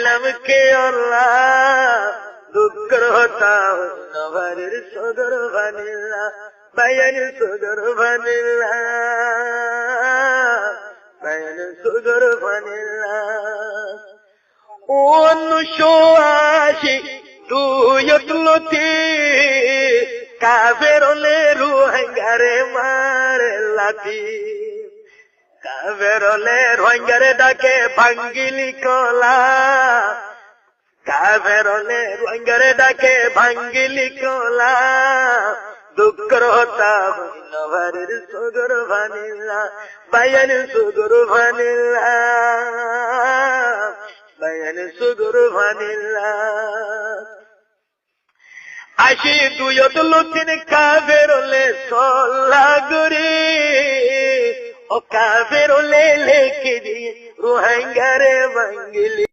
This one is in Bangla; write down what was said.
आलम के अल्लाह दुकर होता नवरिर सुदर वनिल्ला बयान सुदर वनिल्ला बयान सुदर वनिल्ला অনুশোয়াশি তুয়তলতি কাফেরলে রোহিঙ্গারে মারে লাতি কাফেরলে রোহিঙ্গারে ডাকে ভাঙ্গিলি কলা কাফেরলে রোহিঙ্গারে ডাকে ভাঙ্গিলি কলা দুঃখর হতা নভরের সুদর ভানিল্লা বায়ান সুদর ভানিল্লা বায়ান সুদর ভানিল্লা আশি দুয়তলতিন কাফেরলে সল্লা গরি ও কাফেরলে লেখি দি রোহিঙ্গারে ভাঙ্গিলি